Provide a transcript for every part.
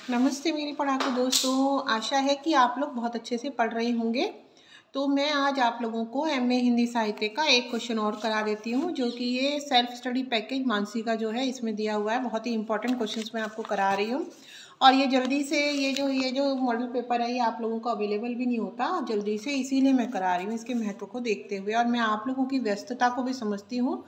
नमस्ते मेरे पढ़ाकू दोस्तों, आशा है कि आप लोग बहुत अच्छे से पढ़ रहे होंगे। तो मैं आज आप लोगों को एमए हिंदी साहित्य का एक क्वेश्चन और करा देती हूँ, जो कि ये सेल्फ स्टडी पैकेज मानसी का जो है इसमें दिया हुआ है। बहुत ही इंपॉर्टेंट क्वेश्चंस मैं आपको करा रही हूँ और ये जल्दी से ये जो मॉडल पेपर है ये आप लोगों को अवेलेबल भी नहीं होता जल्दी से, इसीलिए मैं करा रही हूँ इसके महत्व को देखते हुए। और मैं आप लोगों की व्यस्तता को भी समझती हूँ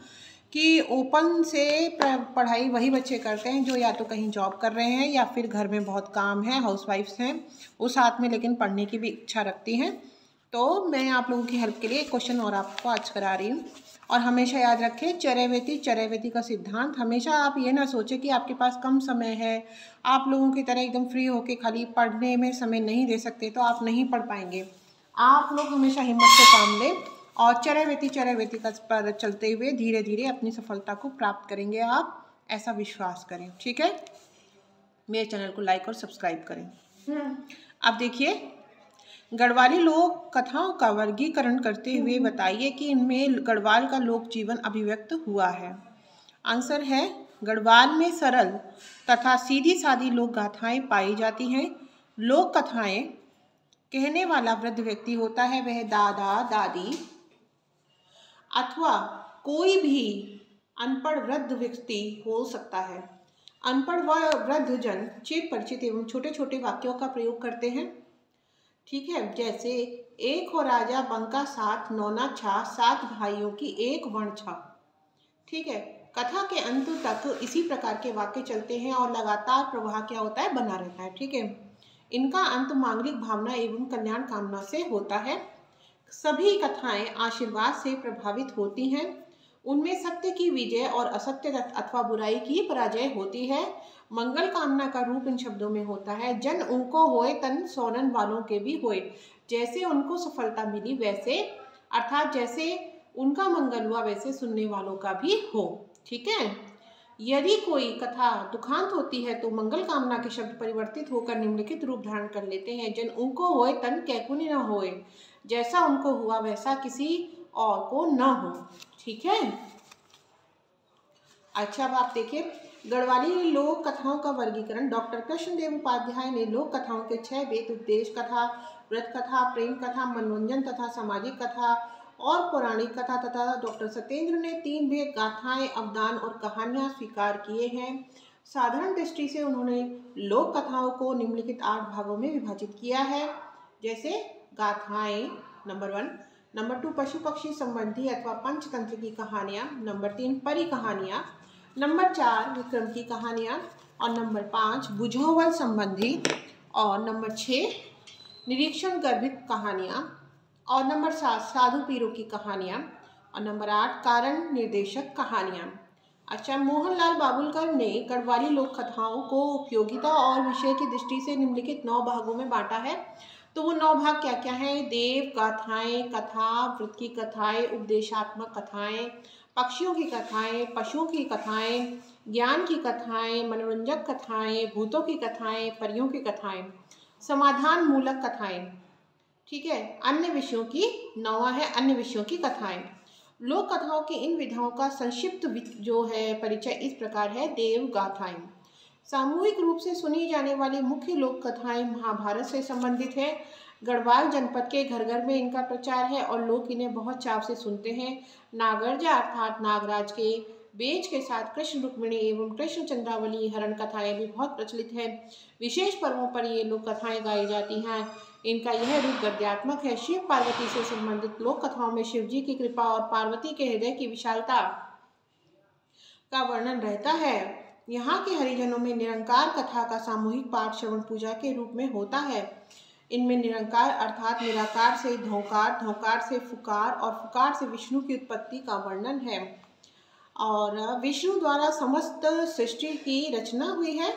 कि ओपन से पढ़ाई वही बच्चे करते हैं जो या तो कहीं जॉब कर रहे हैं या फिर घर में बहुत काम है, हाउसवाइफ्स हैं, वो साथ में लेकिन पढ़ने की भी इच्छा रखती हैं। तो मैं आप लोगों की हेल्प के लिए एक क्वेश्चन और आपको आज करा रही हूँ। और हमेशा याद रखें चरैवेति का सिद्धांत। हमेशा आप ये ना सोचें कि आपके पास कम समय है, आप लोगों की तरह एकदम फ्री होके खाली पढ़ने में समय नहीं दे सकते तो आप नहीं पढ़ पाएंगे। आप लोग हमेशा हिम्मत से काम लें और चरैवेति का पर चलते हुए धीरे धीरे अपनी सफलता को प्राप्त करेंगे आप, ऐसा विश्वास करें। ठीक है, मेरे चैनल को लाइक और सब्सक्राइब करें। अब देखिए, गढ़वाली लोक कथाओं का वर्गीकरण करते हुए बताइए कि इनमें गढ़वाल का लोक जीवन अभिव्यक्त हुआ है। आंसर है, गढ़वाल में सरल तथा सीधी सादी लोक गाथाएं पाई जाती हैं। लोक कथाएं कहने वाला वृद्ध व्यक्ति होता है, वह दादा दादी अथवा कोई भी अनपढ़ वृद्ध व्यक्ति हो सकता है। अनपढ़ व वृद्ध जन चिर परिचित एवं छोटे छोटे वाक्यों का प्रयोग करते हैं। ठीक है, जैसे एक हो राजा बंका साथ नौना छा, सात भाइयों की एक वण छा। ठीक है, कथा के अंत तक इसी प्रकार के वाक्य चलते हैं और लगातार प्रवाह क्या होता है, बना रहता है। ठीक है, इनका अंत मांगलिक भावना एवं कल्याण कामना से होता है। सभी कथाएं आशीर्वाद से प्रभावित होती हैं। उनमें सत्य की विजय और असत्य अथवा बुराई की पराजय होती है। मंगल कामना का रूप इन शब्दों में होता है, जन उनको होए तन सोनन वालों के भी होए। जैसे उनको सफलता मिली वैसे, अर्थात जैसे उनका मंगल हुआ वैसे सुनने वालों का भी हो। ठीक है, यदि कोई कथा दुखांत होती है तो मंगल कामना के शब्द परिवर्तित होकर निम्नलिखित रूप धारण कर लेते हैं, जन उनको होए तन कैकुनी न होए, जैसा उनको हुआ वैसा किसी और को न हो। ठीक है, अच्छा अब आप देखिए, गढ़वाली लोक कथाओं का वर्गीकरण। डॉक्टर कृष्णदेव उपाध्याय ने लोक कथाओं के 6 वेद, उपदेश कथा, व्रत कथा, प्रेम कथा, मनोरंजन तथा सामाजिक कथा और पौराणिक कथा तथा डॉक्टर सत्येंद्र ने 3 वेद, गाथाएं, अवदान और कहानियां स्वीकार किए हैं। साधारण दृष्टि से उन्होंने लोक कथाओं को निम्नलिखित 8 भागों में विभाजित किया है, जैसे गाथाएं नंबर 1, नंबर 2 पशु पक्षी संबंधी अथवा पंचतंत्र की कहानियां, नंबर 3 परी कहानियां, नंबर 4 विक्रम की कहानियां और नंबर 5 बुझावल संबंधी और नंबर 6 निरीक्षण गर्भित कहानियां और नंबर 7 साधु पीरों की कहानियां और नंबर 8 कारण निर्देशक कहानियां। अच्छा, मोहनलाल बाबुलकर ने गढ़वाली लोक कथाओं को उपयोगिता और विषय की दृष्टि से निम्नलिखित 9 भागों में बांटा है। तो वो 9 भाग क्या क्या हैं? देव गाथाएं, कथा, व्रत की कथाएं, उपदेशात्मक कथाएं, पक्षियों की कथाएं, पशुओं की कथाएं, ज्ञान की कथाएं, मनोरंजक कथाएं, भूतों की कथाएं, परियों की कथाएं, समाधान मूलक कथाएं। ठीक है, अन्य विषयों की 9वां है अन्य विषयों की कथाएं। लोक कथाओं की इन विधाओं का संक्षिप्त जो है परिचय इस प्रकार है। देव गाथाएं सामूहिक रूप से सुनी जाने वाली मुख्य लोक कथाएं महाभारत से संबंधित है। गढ़वाल जनपद के घर घर में इनका प्रचार है और लोग इन्हें बहुत चाव से सुनते हैं। नागरजा अर्थात नागराज के बेच के साथ कृष्ण रुक्मिणी एवं कृष्ण चंद्रावली हरण कथाएं भी बहुत प्रचलित है। विशेष पर्वों पर ये लोक कथाएं गाई जाती हैं। इनका यह रूप गद्यात्मक है। शिव पार्वती से संबंधित लोक कथाओं में शिव जी की कृपा और पार्वती के हृदय की विशालता का वर्णन रहता है। यहाँ के हरिजनों में निरंकार कथा का सामूहिक पाठ श्रवण पूजा के रूप में होता है। इनमें निरंकार अर्थात निराकार से धोकार, धोकार से फुकार और फुकार से विष्णु की उत्पत्ति का वर्णन है। और विष्णु द्वारा समस्त सृष्टि की रचना हुई है।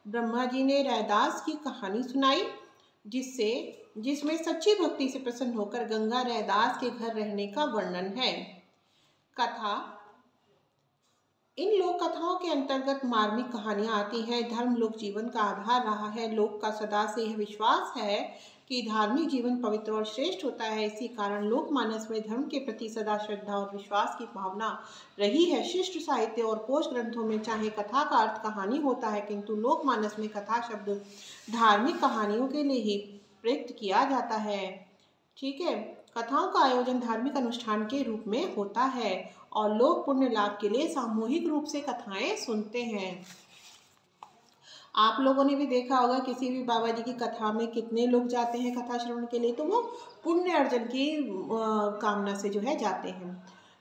ब्रह्मा जी ने रैदास की कहानी सुनाई, जिसमें सच्ची भक्ति से प्रसन्न होकर गंगा रैदास के घर रहने का वर्णन है। कथा इन लोक कथाओं के अंतर्गत मार्मिक कहानियां आती हैं। धर्म लोक जीवन का आधार रहा है। लोक का सदा से यह विश्वास है कि धार्मिक जीवन पवित्र और श्रेष्ठ होता है। इसी कारण लोकमानस में धर्म के प्रति सदा श्रद्धा और विश्वास की भावना रही है। शिष्ट साहित्य और कोश ग्रंथों में चाहे कथा का अर्थ कहानी होता है, किंतु लोकमानस में कथा शब्द धार्मिक कहानियों के लिए ही प्रयुक्त किया जाता है। ठीक है, कथाओं का आयोजन धार्मिक अनुष्ठान के रूप में होता है और लोग पुण्य लाभ के लिए सामूहिक रूप से कथाएं सुनते हैं। आप लोगों ने भी देखा होगा किसी भी बाबा जी की कथा में कितने लोग जाते हैं कथा श्रवण के लिए, तो वो पुण्य अर्जन की कामना से जो है जाते हैं।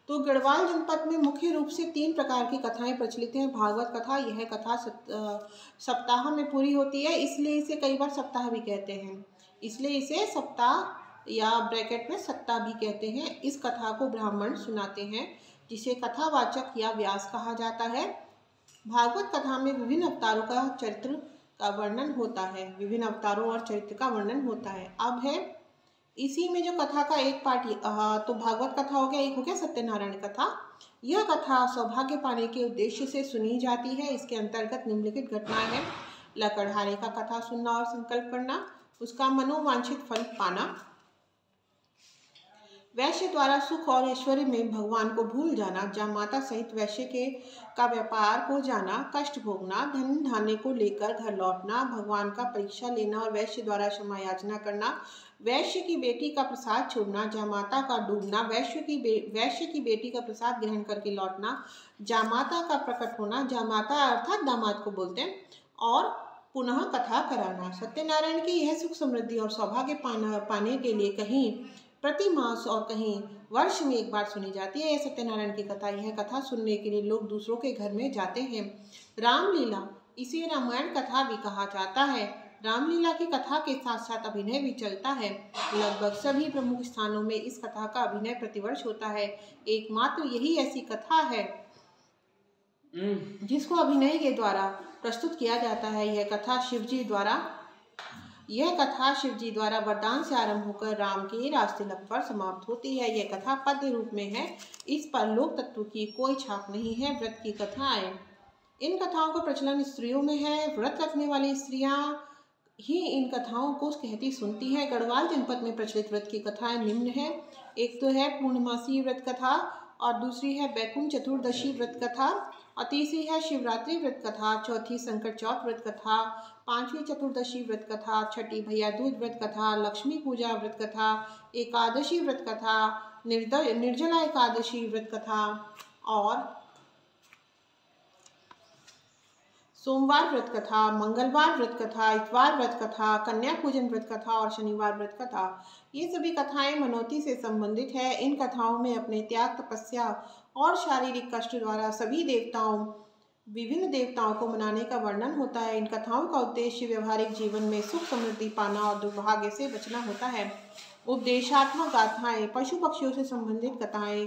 तो गढ़वाल जनपद में मुख्य रूप से 3 प्रकार की कथाएं प्रचलित हैं। भागवत कथा, यह कथा सप्ताह में पूरी होती है, इसलिए इसे कई बार सप्ताह भी कहते हैं, इसलिए इसे सप्ताह या ब्रैकेट में सप्ताह भी कहते हैं। इस कथा को ब्राह्मण सुनाते हैं, जिसे कथावाचक या व्यास कहा जाता है। भागवत कथा में विभिन्न अवतारों का चरित्र का वर्णन होता है, विभिन्न अवतारों और चरित्र का वर्णन होता है। अब है इसी में जो कथा का एक पार्ट, तो भागवत कथा हो गया, एक हो गया सत्यनारायण कथा। यह कथा सौभाग्य पाने के उद्देश्य से सुनी जाती है। इसके अंतर्गत निम्नलिखित घटनाएं हैं। लकड़हारे का कथा सुनना और संकल्प करना, उसका मनोवांछित फल पाना, वैश्य द्वारा सुख और ऐश्वर्य में भगवान को भूल जाना, जामाता सहित वैश्य के का व्यापार को जाना, कष्ट भोगना, धन धान्य को लेकर घर लौटना, भगवान का परीक्षा लेना और वैश्य द्वारा क्षमा याचना करना, वैश्य की बेटी का प्रसाद छोड़ना, जामाता का डूबना, वैश्य की बेटी का प्रसाद ग्रहण करके लौटना, जामाता का प्रकट होना, जामाता अर्थात दामाद को बोलते हैं, और पुनः कथा कराना। सत्यनारायण की यह सुख समृद्धि और सौभाग्य पाने के लिए कहीं प्रति मास और कहीं वर्ष में एक बार सुनी जाती है यह सत्यनारायण की कथा। यह कथा सुनने के लिए लोग दूसरों के घर में जाते हैं। रामलीला, इसे रामायण कथा भी कहा जाता है। रामलीला की कथा के साथ साथ अभिनय भी चलता है। लगभग सभी प्रमुख स्थानों में इस कथा का अभिनय प्रतिवर्ष होता है। एकमात्र यही ऐसी कथा है जिसको अभिनय के द्वारा प्रस्तुत किया जाता है। यह कथा शिवजी द्वारा वरदान से आरंभ होकर राम के रास्ते लग पर समाप्त होती है। यह कथा पद्य रूप में है, इस पर लोक तत्व की कोई छाप नहीं है। व्रत की कथाएं, इन कथाओं का प्रचलन स्त्रियों में है। व्रत रखने वाली स्त्रियां ही इन कथाओं को कहती सुनती हैं। गढ़वाल जनपद में प्रचलित व्रत की कथाएं निम्न है। एक तो है पूर्णमासी व्रत कथा, और दूसरी है बैकुंठ चतुर्दशी व्रत कथा, और तीसरी है शिवरात्रि व्रत कथा, चौथी संकट चौथ व्रत कथा, पांचवी चतुर्दशी व्रत कथा, छठी भैया दूज व्रत कथा, लक्ष्मी पूजा व्रत कथा, एकादशी व्रत कथा, निर्जला एकादशी व्रत कथा, और सोमवार व्रत कथा, मंगलवार व्रत कथा, इतवार व्रत कथा, कन्या पूजन व्रत कथा और शनिवार व्रत कथा। ये सभी कथाएं मनौती से संबंधित है। इन कथाओं में अपने त्याग, तपस्या और शारीरिक कष्ट द्वारा विभिन्न देवताओं को मनाने का वर्णन होता है। इन कथाओं का उद्देश्य व्यवहारिक जीवन में सुख समृद्धि पाना और दुर्भाग्य से बचना होता है। उपदेशात्मक गाथाएं, पशु पक्षियों से संबंधित कथाएं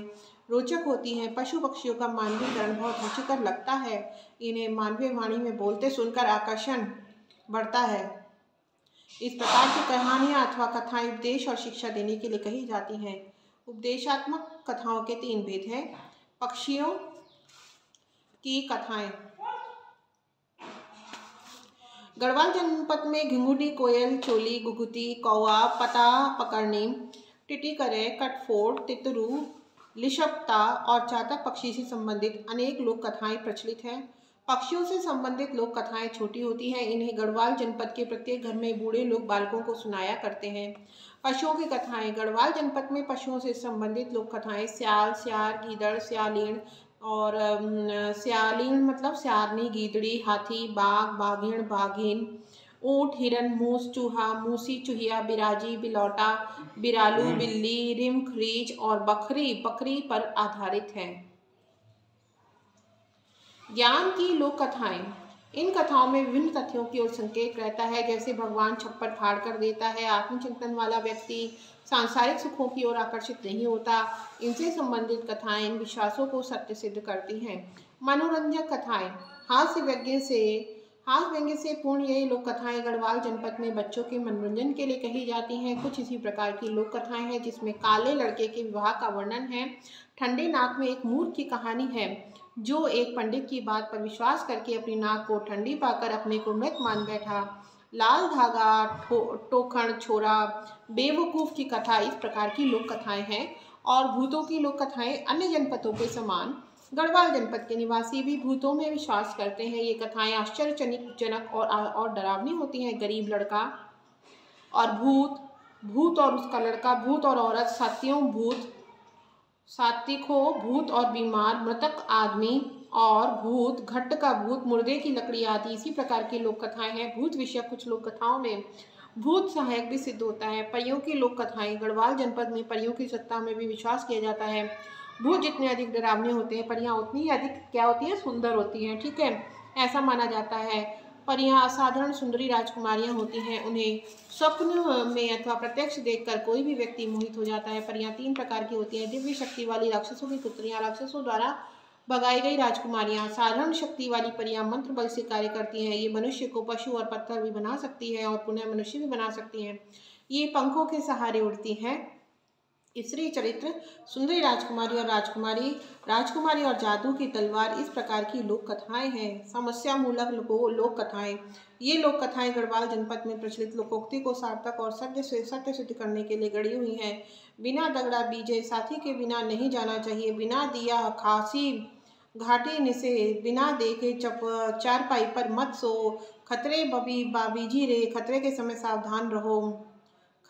रोचक होती हैं। पशु पक्षियों का मानवीकरण बहुत रुचिकर लगता है। इन्हें मानवीय वाणी में बोलते सुनकर आकर्षण बढ़ता है। इस प्रकार की कहानियाँ अथवा कथाएं उपदेश और शिक्षा देने के लिए कही जाती हैं। उपदेशात्मक कथाओं के 3 भेद हैं। पक्षियों की कथाएं, गढ़वाल जनपद में घिंगुडी, कोयल, चोली, गुगुती, कौवा, पता पकड़नी, टिटिकरे, कटफोड़, तितरू, लिशपता और चातक पक्षी से संबंधित अनेक लोक कथाएं प्रचलित हैं। पक्षियों से संबंधित लोक कथाएं छोटी होती हैं। इन्हें गढ़वाल जनपद के प्रत्येक घर में बूढ़े लोग बालकों को सुनाया करते हैं। पशुओं की कथाएं, गढ़वाल जनपद में पशुओं से संबंधित लोक कथाएं स्याल, स्यार, गीदड़, स्यालीण, और स्यालीण मतलब स्यारनी, गीदड़ी, हाथी, बाघ, बाघिण, बाघिन, ऊँट, हिरन, मूस, चूहा, मूसी, चूहिया, बिराजी, बिलौटा, बिरालू, बिल्ली, रिम, खरीच और बकरी पर आधारित है। ज्ञान की लोक कथाएं, इन कथाओं में विभिन्न तथ्यों की ओर संकेत रहता है, जैसे भगवान छप्पर फाड़ कर देता है, आत्मचिंतन वाला व्यक्ति सांसारिक सुखों की ओर आकर्षित नहीं होता। इनसे संबंधित कथाएं इन विश्वासों को सत्य सिद्ध करती हैं। मनोरंजक कथाएं, हास्य व्यंग्य से पूर्ण यही लोक कथाएं गढ़वाल जनपद में बच्चों के मनोरंजन के लिए कही जाती हैं। कुछ इसी प्रकार की लोक कथाएं हैं जिसमें काले लड़के के विवाह का वर्णन है। ठंडे नाक में एक मूर्ख की कहानी है। जो एक पंडित की बात पर विश्वास करके अपनी नाक को ठंडी पाकर अपने को मृत मान बैठा। लाल धागा, टोखण छोरा, बेवकूफ़ की कथा, इस प्रकार की लोक कथाएं हैं। और भूतों की लोक कथाएं अन्य जनपदों के समान गढ़वाल जनपद के निवासी भी भूतों में विश्वास करते हैं। ये कथाएं आश्चर्यजनक और डरावनी होती हैं। गरीब लड़का और भूत, भूत और उसका लड़का, भूत और औरत, साथियों भूत, सात्विक हो, भूत और बीमार, मृतक आदमी और भूत, घट्ट का भूत, मुर्दे की लकड़ी आदि इसी प्रकार की लोक कथाएं हैं। भूत विषय कुछ लोक कथाओं में भूत सहायक भी सिद्ध होता है। परियों की लोक कथाएं। गढ़वाल जनपद में परियों की सत्ता में भी विश्वास किया जाता है। भूत जितने अधिक डरावने होते हैं, परियां उतनी ही अधिक क्या होती हैं, सुंदर होती हैं। ठीक है, ऐसा माना जाता है। परियां असाधारण सुंदरी राजकुमारियां होती हैं। उन्हें स्वप्न में अथवा प्रत्यक्ष देखकर कोई भी व्यक्ति मोहित हो जाता है। परियां 3 प्रकार की होती हैं। दिव्य शक्ति वाली राक्षसों की पुत्रियां, राक्षसों द्वारा भगाई गई राजकुमारियां। साधारण शक्ति वाली परियां मंत्र बल से कार्य करती हैं। ये मनुष्य को पशु और पत्थर भी बना सकती है और पुनः मनुष्य भी बना सकती हैं। ये पंखों के सहारे उड़ती हैं। स्त्री चरित्र, सुंदरी राजकुमारी और राजकुमारी, राजकुमारी और जादू की तलवार, इस प्रकार की लोक कथाएं हैं। समस्या मूलक लोक कथाएं। ये लोक कथाएं गढ़वाल जनपद में प्रचलित लोकोक्ति को सार्थक और सत्य सिद्ध करने के लिए गढ़ी हुई हैं। बिना दगड़ा बीजे साथी के बिना नहीं जाना चाहिए। बिना दिया खांसी घाटी निसे, बिना देखे चारपाई पर मत सो। खतरे बाबीजी रे, खतरे के समय सावधान रहो।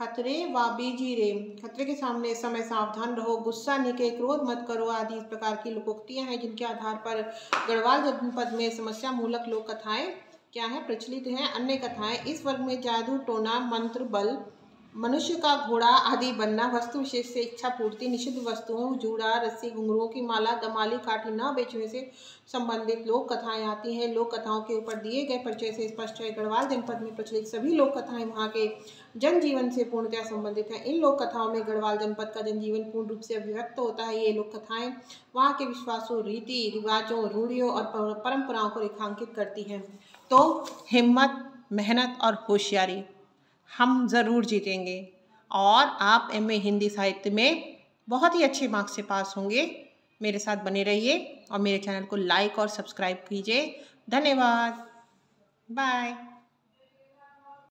खतरे बाबीजी रे, खतरे के सामने समय सावधान रहो। गुस्सा निके, क्रोध मत करो आदि इस प्रकार की लोकोक्तियां हैं, जिनके आधार पर गढ़वाल जनपद में समस्या मूलक लोक कथाएं क्या है, प्रचलित हैं। अन्य कथाएं इस वर्ग में जादू टोना, मंत्र बल, मनुष्य का घोड़ा आदि बनना, वस्तु विशेष से इच्छा पूर्ति, निषिद्ध वस्तुओं, जूड़ा, रस्सी, घुंघरुओं की माला, दमाली काठी न बेचने से संबंधित लोक कथाएं आती हैं। लोक कथाओं के ऊपर दिए गए परिचय से स्पष्ट है, गढ़वाल जनपद में प्रचलित सभी लोक कथाएं वहाँ के जनजीवन से पूर्णतः संबंधित हैं। इन लोक कथाओं में गढ़वाल जनपद का जनजीवन पूर्ण रूप से अभिव्यक्त होता है। ये लोक कथाएं वहाँ के विश्वासों, रीति रिवाजों, रूढ़ियों और परंपराओं को रेखांकित करती हैं। तो हिम्मत, मेहनत और होशियारी, हम ज़रूर जीतेंगे और आप एमए हिंदी साहित्य में बहुत ही अच्छे मार्क्स से पास होंगे। मेरे साथ बने रहिए और मेरे चैनल को लाइक और सब्सक्राइब कीजिए। धन्यवाद। बाय।